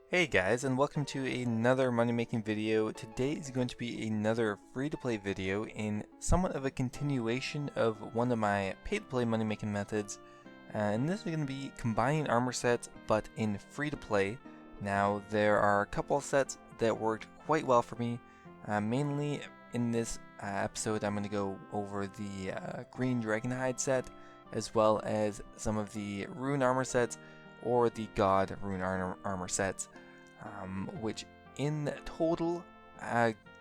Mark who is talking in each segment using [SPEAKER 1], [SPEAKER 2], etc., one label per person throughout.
[SPEAKER 1] Hey guys, and welcome to another money making video. Today is going to be another free to play video in somewhat of a continuation of one of my pay to play money making methods. And this is going to be combining armor sets but in free to play. Now there are a couple of sets that worked quite well for me. Mainly in this episode I'm going to go over the green dragonhide set as well as some of the rune armor sets or the god rune armor sets, which in total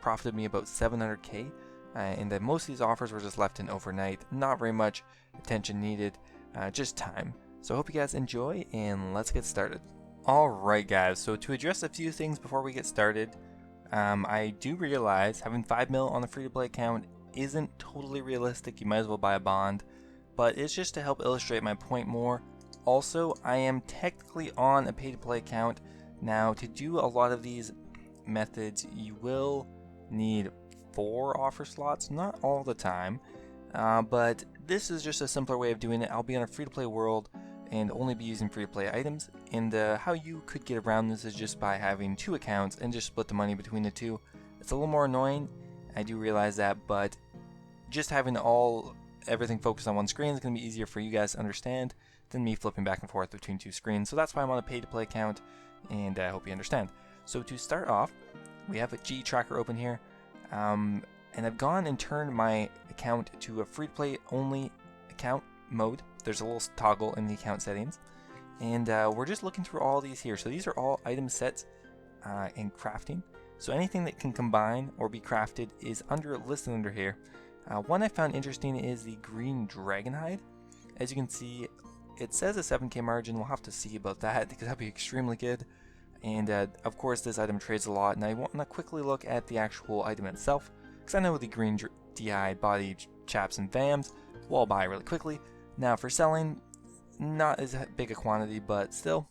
[SPEAKER 1] profited me about 700k, and that most of these offers were just left in overnight. Not very much attention needed, just time. So I hope you guys enjoy, and let's get started. Alright guys, so to address a few things before we get started, I do realize having 5 mil on a free to play account isn't totally realistic. You might as well buy a bond, but it's just to help illustrate my point more. Also, I am technically on a pay-to-play account. Now, to do a lot of these methods, you will need 4 offer slots, not all the time, but this is just a simpler way of doing it. I'll be on a free-to-play world and only be using free-to-play items, and how you could get around this is just by having 2 accounts and just split the money between the 2. It's a little more annoying, I do realize that, but just having everything focused on one screen is going to be easier for you guys to understand than me flipping back and forth between 2 screens. So that's why I'm on a pay-to-play account, and I hope you understand. So to start off, we have a G tracker open here, and I've gone and turned my account to a free-to-play only account mode. There's a little toggle in the account settings, and we're just looking through all these here. So these are all item sets and crafting. So anything that can combine or be crafted is listed under here. One I found interesting is the green dragonhide. As you can see, it says a 7k margin. We'll have to see about that because that'd be extremely good. And of course this item trades a lot, and I want to quickly look at the actual item itself because I know the green DI body chaps and vams will all buy really quickly. Now for selling, not as big a quantity, but still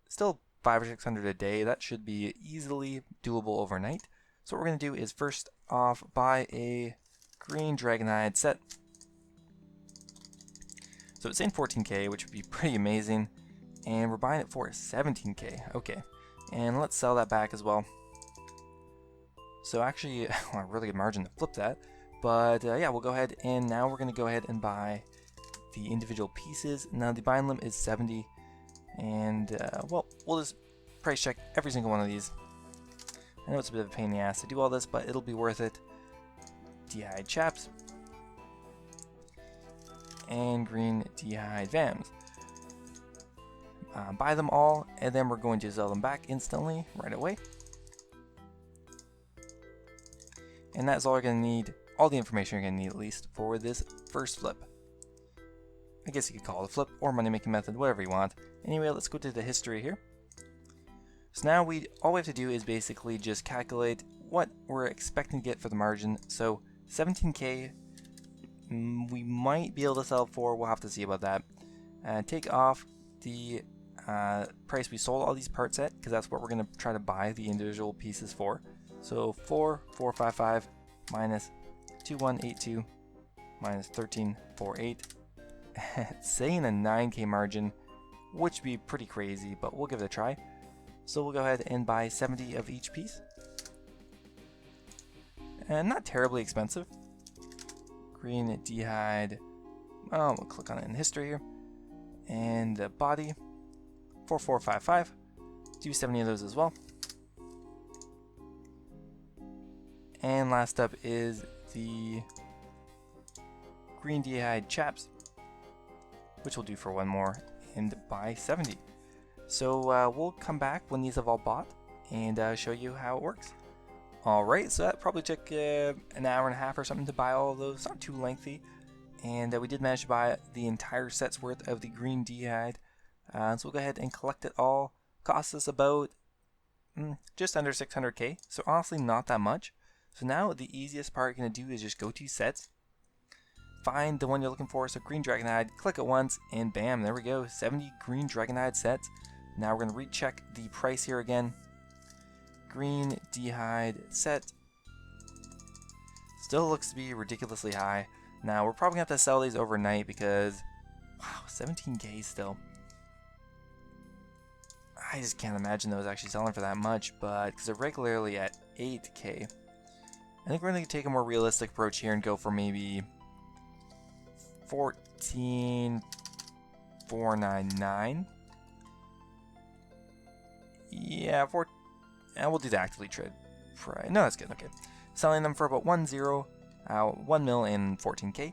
[SPEAKER 1] 500 or 600 a day. That should be easily doable overnight. So what we're going to do is first off buy a green dragonhide set. So it's in 14k, which would be pretty amazing, and we're buying it for 17k. Okay, and let's sell that back as well. So actually, well, a really good margin to flip that, but yeah, we'll go ahead and now we're going to go ahead and buy the individual pieces. Now the buying limit is 70, and well, we'll just price check every single one of these. I know it's a bit of a pain in the ass to do all this, but it'll be worth it. DI chaps and green DI vams. Buy them all, and then we're going to sell them back instantly right away. And that's all you're going to need, all the information you're going to need at least for this first flip. I guess you could call it a flip or money making method, whatever you want. Anyway, let's go to the history here. So now all we have to do is basically just calculate what we're expecting to get for the margin. So 17k, we might be able to sell for, we'll have to see about that. Take off the price we sold all these parts at, because that's what we're going to try to buy the individual pieces for. So 4455 minus 2182 minus 1348. It's saying a 9k margin, which would be pretty crazy, but we'll give it a try. So we'll go ahead and buy 70 of each piece. And not terribly expensive. Green D-hide. Oh, we'll click on it in history here. And the body, 4455. Do 70 of those as well. And last up is the green D-hide chaps, which we'll do for one more and buy 70. So we'll come back when these have all bought and show you how it works. Alright, so that probably took an hour and a half or something to buy all of those, not too lengthy. And we did manage to buy the entire set's worth of the green D-hide. So we'll go ahead and collect it all. Cost us about just under 600k, so honestly not that much. So now the easiest part you're going to do is just go to sets. Find the one you're looking for, so green dragonhide, click it once, and bam, there we go, 70 green dragonhide sets. Now we're going to recheck the price here again. Green D-hide set. Still looks to be ridiculously high. Now we're probably going to have to sell these overnight because, wow, 17k still. I just can't imagine those actually selling for that much, but because they're regularly at 8k. I think we're going to take a more realistic approach here and go for maybe 14,499. Yeah, and we'll do the actively trade price. No, that's good. Okay, selling them for about 1 mil and 14k.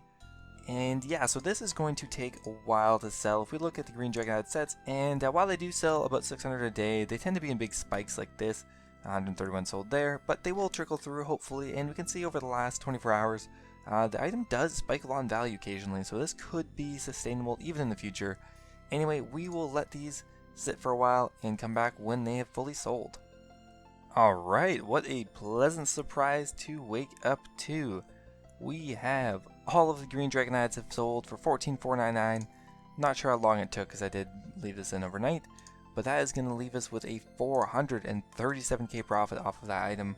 [SPEAKER 1] And yeah, so this is going to take a while to sell. If we look at the green dragon sets, and while they do sell about 600 a day, they tend to be in big spikes like this. 131 sold there, but they will trickle through hopefully, and we can see over the last 24 hours the item does spike a lot in value occasionally, so this could be sustainable even in the future. Anyway, we will let these sit for a while and come back when they have fully sold. Alright, what a pleasant surprise to wake up to. We have all of the green dragonites have sold for 14,499. Not sure how long it took because I did leave this in overnight, but that is going to leave us with a 437k profit off of that item.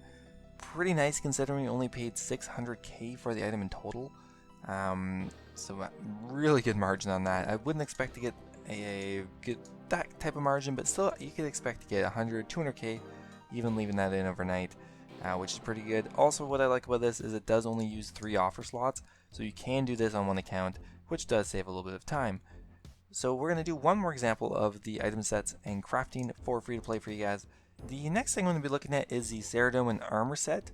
[SPEAKER 1] Pretty nice considering we only paid 600k for the item in total. So really good margin on that. I wouldn't expect to get a good that type of margin, but still you could expect to get 100, 200k even leaving that in overnight, which is pretty good. Also, what I like about this is it does only use 3 offer slots, so you can do this on one account, which does save a little bit of time. So we're going to do one more example of the item sets and crafting for free to play for you guys. The next thing I'm going to be looking at is the saradomin armor set.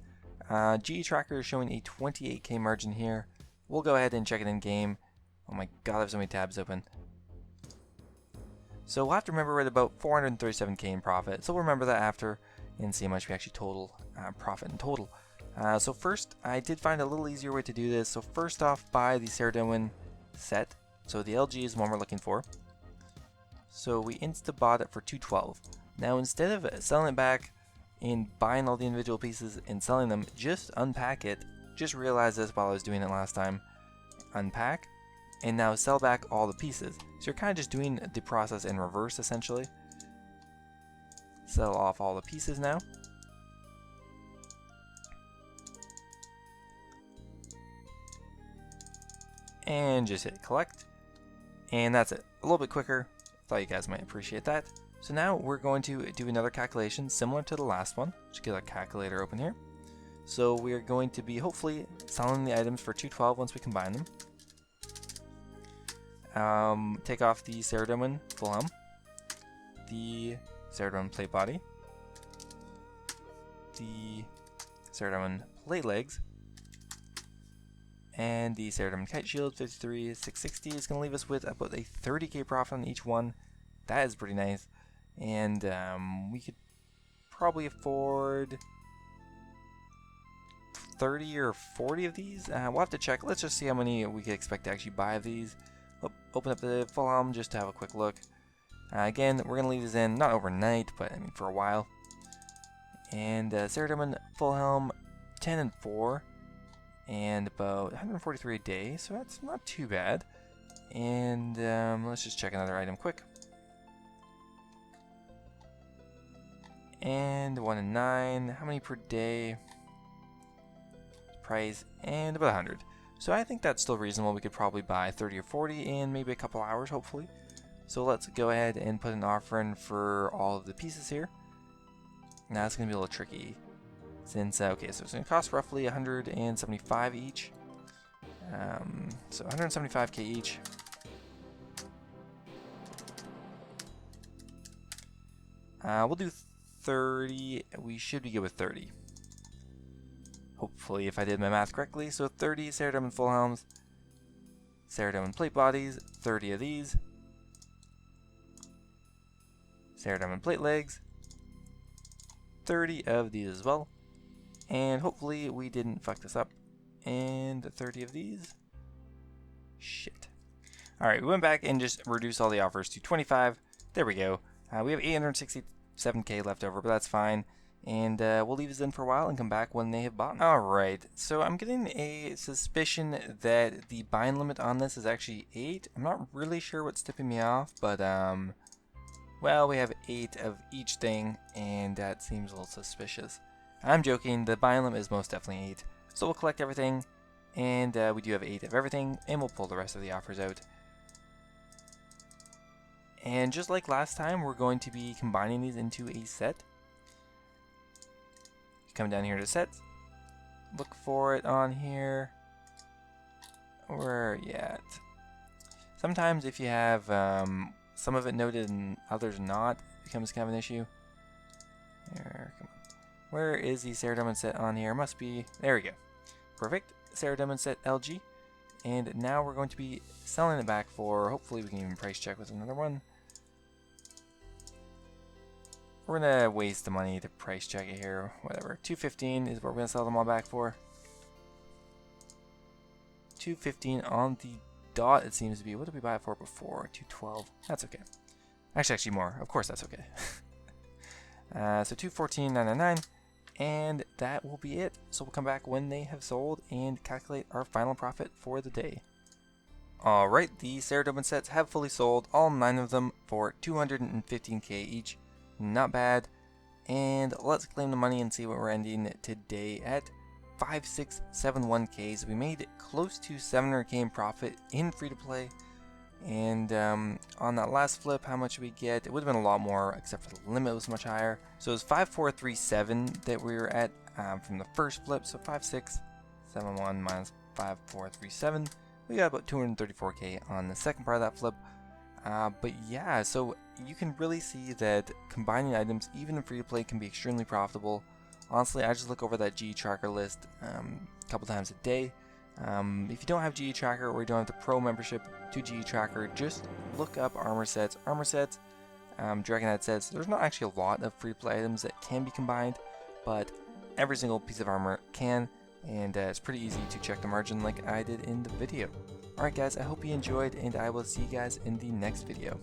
[SPEAKER 1] GE tracker is showing a 28k margin here. We'll go ahead and check it in game. Oh my god, I have so many tabs open. So we'll have to remember we're at about 437k in profit. So we'll remember that after and see how much we actually total profit in total. So first, I did find a little easier way to do this. So first off, buy the saradomin set. So the LG is the one we're looking for. So we insta-bought it for 212. Now instead of selling it back and buying all the individual pieces and selling them, just unpack it. Just realized this while I was doing it last time. Unpack, and now sell back all the pieces. So you're kind of just doing the process in reverse essentially. Sell off all the pieces now. And just hit collect. And that's it. A little bit quicker. Thought you guys might appreciate that. So now we're going to do another calculation similar to the last one. Just get a calculator open here. So we're going to be hopefully selling the items for 212 once we combine them. Take off the saradomin full helm, the saradomin plate body, the saradomin plate legs, and the saradomin kite shield. 53,660 is going to leave us with about a 30k profit on each one. That is pretty nice, and we could probably afford 30 or 40 of these. We'll have to check. Let's just see how many we could expect to actually buy of these. Open up the full helm just to have a quick look. Again, we're going to leave these in, not overnight, but I mean for a while. And saradomin full helm, 10 and 4, and about 143 a day, so that's not too bad. And let's just check another item quick. And 1 and 9, how many per day? Price, and about 100. So I think that's still reasonable. We could probably buy 30 or 40 in maybe a couple hours, hopefully. So let's go ahead and put an offer in for all of the pieces here. Now it's going to be a little tricky since, okay, so it's going to cost roughly 175 each. So 175k each. We'll do 30. We should be good with 30. Hopefully, if I did my math correctly. So 30 saradomin full helms, saradomin plate bodies, 30 of these, saradomin plate legs, 30 of these as well, and hopefully we didn't fuck this up, and 30 of these. Shit. Alright, we went back and just reduced all the offers to 25. There we go. We have 867k left over, but that's fine. And we'll leave this in for a while and come back when they have bought. Alright, so I'm getting a suspicion that the bind limit on this is actually 8. I'm not really sure what's tipping me off, but well, we have 8 of each thing, and that seems a little suspicious. I'm joking, the bind limit is most definitely 8. So we'll collect everything, and we do have 8 of everything, and we'll pull the rest of the offers out. And just like last time, we're going to be combining these into a set. Come down here to sets, look for it on here. Where are you at? Sometimes if you have some of it noted and others not, it becomes kind of an issue. Here, come on. Where is the saradomin set on here? Must be, there we go. Perfect. Saradomin set LG. And now we're going to be selling it back for, hopefully we can even price check with another one. We're gonna waste the money to price check it here, whatever. 215 is what we're gonna sell them all back for. 215 on the dot, it seems to be. What did we buy it for before? 212. That's okay. Actually more. Of course that's okay. So 214.999, and that will be it. So we'll come back when they have sold and calculate our final profit for the day. Alright, the saradomin sets have fully sold, all 9 of them for 215k each. Not bad. And let's claim the money and see what we're ending today at. 5671k. So we made close to 700k in profit in free to play. And on that last flip, how much did we get? It would have been a lot more, except for the limit was much higher. So it was 5437 that we were at from the first flip. So 5671 minus 5437. We got about 234k on the second part of that flip. But yeah, so you can really see that combining items, even in free to play, can be extremely profitable. Honestly, I just look over that GE tracker list a couple times a day. If you don't have GE tracker or you don't have the pro membership to GE tracker, just look up armor sets. Dragonhead sets. There's not actually a lot of free to play items that can be combined, but every single piece of armor can, and it's pretty easy to check the margin like I did in the video. Alright guys, I hope you enjoyed, and I will see you guys in the next video.